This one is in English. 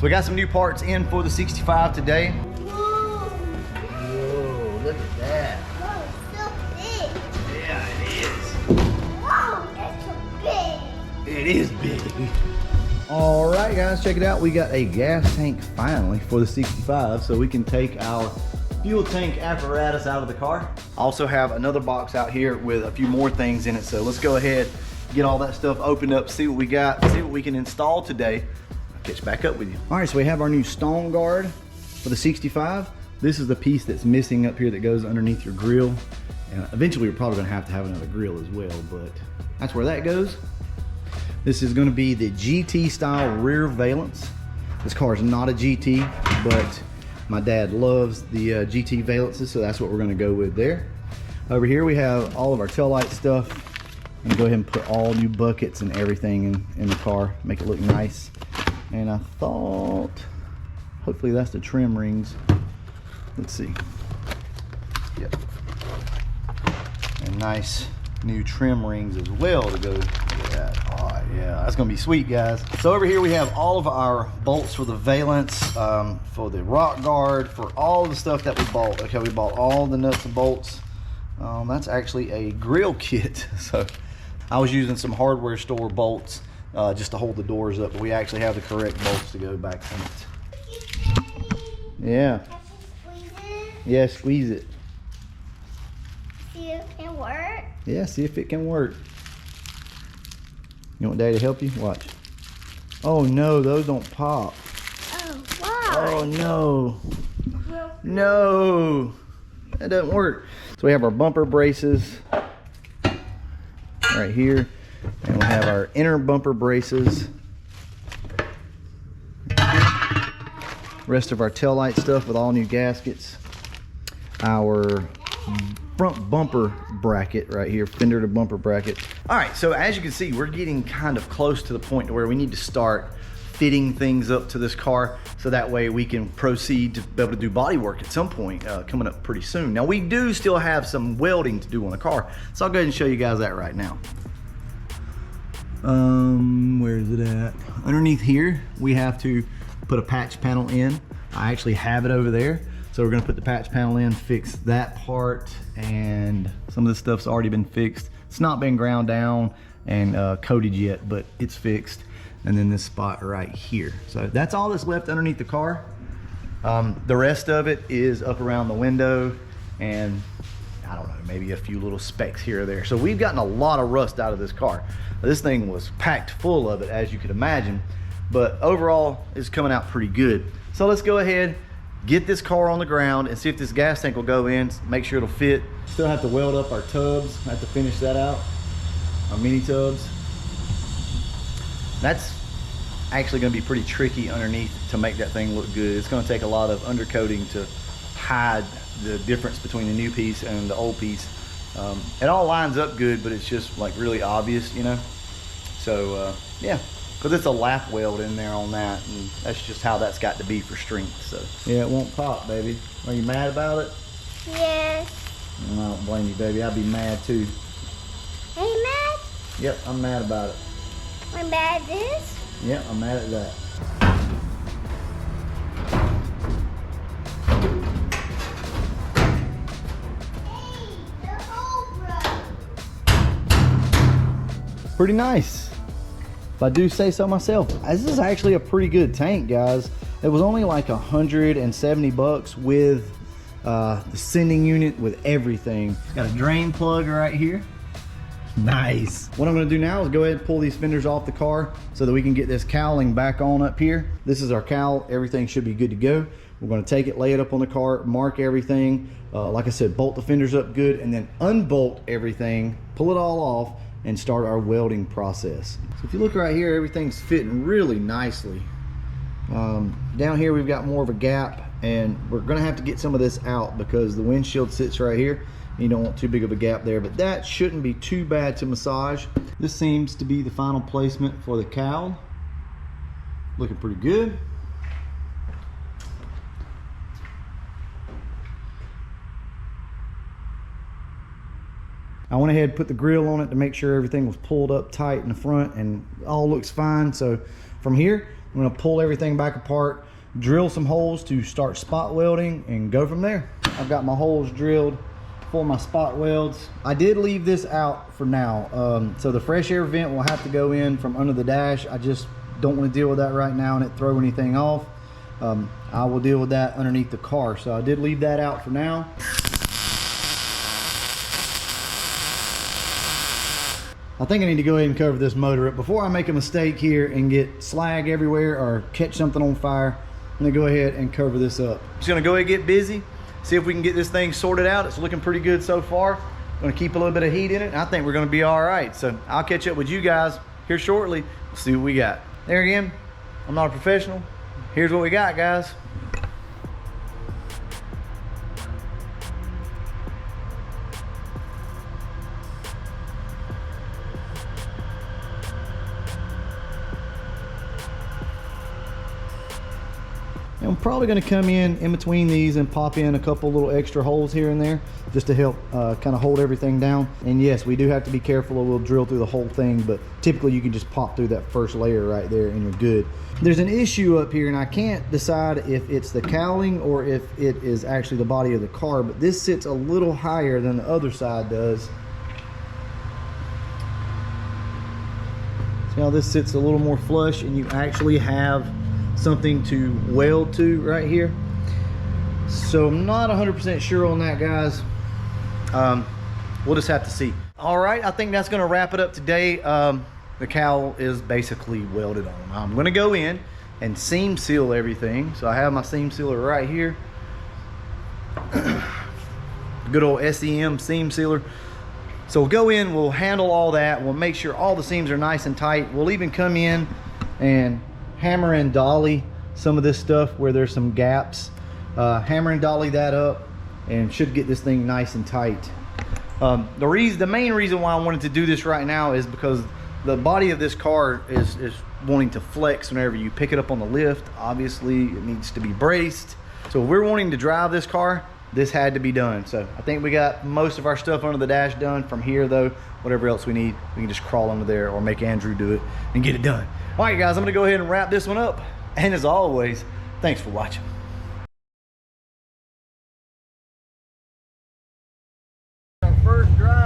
we got some new parts in for the 65 today. Whoa, Look at that. whoa, so big. Yeah, it is. Whoa, that's so big. It is big. All right, guys, check it out. We got a gas tank finally for the 65, so we can take our fuel tank apparatus out of the car. Also have another box out here with a few more things in it, so let's go ahead, get all that stuff opened up, see what we got, see what we can install today. I'll catch back up with you. All right, so we have our new stone guard for the 65. This is the piece that's missing up here that goes underneath your grill. And eventually we're probably gonna have to have another grill as well, but that's where that goes. This is gonna be the GT style rear valance. This car is not a GT, but my dad loves the GT valances, so that's what we're gonna go with there. Over here we have all of our taillight stuff. I'm gonna go ahead and put all new buckets and everything in the car, make it look nice. And I thought, hopefully that's the trim rings. Let's see. Yep. And nice new trim rings as well to go with that. Oh yeah, that's gonna be sweet, guys. So over here we have all of our bolts for the valance, for the rock guard, for all the stuff that we bought. Okay, we bought all the nuts and bolts. That's actually a grill kit. So I was using some hardware store bolts just to hold the doors up, but we actually have the correct bolts to go back in it. Yeah. Yeah, squeeze it. See if it can work. Yeah, see if it can work. You want Daddy to help you? Watch. Oh no, those don't pop. Oh, why? Oh no. No. That doesn't work. So we have our bumper braces right here. And we have our inner bumper braces. Rest of our taillight stuff with all new gaskets. Our front bumper bracket right here, fender to bumper bracket. All right, so as you can see, we're getting kind of close to the point to where we need to start fitting things up to this car, so that way we can proceed to be able to do body work at some point coming up pretty soon. Now we do still have some welding to do on the car, so I'll go ahead and show you guys that right now. Where is it at? Underneath here, we have to put a patch panel in. I actually have it over there. So we're gonna put the patch panel in, fix that part, and some of this stuff's already been fixed. It's not been ground down and coated yet, but it's fixed. And then this spot right here. So that's all that's left underneath the car. The rest of it is up around the window and I don't know, maybe a few little specks here or there. So we've gotten a lot of rust out of this car. This thing was packed full of it, as you could imagine, but overall it's coming out pretty good. So let's go ahead, get this car on the ground and see if this gas tank will go in, make sure it'll fit. Still have to weld up our tubs, have to finish that out, our mini tubs. That's actually gonna be pretty tricky underneath to make that thing look good. It's gonna take a lot of undercoating to hide the difference between the new piece and the old piece. It all lines up good, but it's just like really obvious, you know? So yeah. Because it's a lap weld in there on that, and that's just how that's got to be for strength. So yeah, it won't pop, baby. Are you mad about it? Yes. I don't blame you, baby. I'd be mad too. Are you mad? Yep, I'm mad about it. I'm mad at this? Yep, I'm mad at that. Hey, the hole broke. Pretty nice, if I do say so myself. This is actually a pretty good tank, guys. It was only like 170 bucks with the sending unit, with everything. Got a drain plug right here. Nice. What I'm gonna do now is go ahead and pull these fenders off the car so that we can get this cowling back on up here. This is our cowl. Everything should be good to go. We're gonna take it, lay it up on the car, mark everything. Like I said, bolt the fenders up good and then unbolt everything, pull it all off, and start our welding process. So if you look right here, everything's fitting really nicely. Down here we've got more of a gap, and we're gonna have to get some of this out because the windshield sits right here. You don't want too big of a gap there, but that shouldn't be too bad to massage. This seems to be the final placement for the cowl. Looking pretty good. I went ahead and put the grill on it to make sure everything was pulled up tight in the front and all looks fine. So from here, I'm gonna pull everything back apart, drill some holes to start spot welding, and go from there. I've got my holes drilled for my spot welds. I did leave this out for now. So the fresh air vent will have to go in from under the dash. I just don't want to deal with that right now and it throw anything off. I will deal with that underneath the car. So I did leave that out for now. I think I need to go ahead and cover this motor up before I make a mistake here and get slag everywhere or catch something on fire. I'm gonna go ahead and cover this up. Just gonna go ahead and get busy, see if we can get this thing sorted out. It's looking pretty good so far. Gonna keep a little bit of heat in it, and I think we're gonna be all right. So I'll catch up with you guys here shortly. We'll see what we got. There again, I'm not a professional. Here's what we got, guys. And I'm probably going to come in between these and pop in a couple little extra holes here and there just to help kind of hold everything down. And yes, we do have to be careful or we'll drill through the whole thing, but typically you can just pop through that first layer right there and you're good. There's an issue up here and I can't decide if it's the cowling or if it is actually the body of the car, but this sits a little higher than the other side does. See how this sits a little more flush and you actually have something to weld to right here. So I'm not 100% sure on that, guys. We'll just have to see. All right, I think that's gonna wrap it up today. The cowl is basically welded on. I'm gonna go in and seam seal everything. So I have my seam sealer right here. Good old SEM seam sealer. So we'll go in, we'll handle all that. We'll make sure all the seams are nice and tight. We'll even come in and hammer and dolly some of this stuff where there's some gaps. Hammer and dolly that up and should get this thing nice and tight. The main reason why I wanted to do this right now is because the body of this car is wanting to flex whenever you pick it up on the lift. Obviously it needs to be braced. So if we're wanting to drive this car, this had to be done. So I think we got most of our stuff under the dash done. From here though, whatever else we need, we can just crawl under there or make Andrew do it and get it done. All right, guys, I'm gonna go ahead and wrap this one up. And as always, thanks for watching. Our first drive.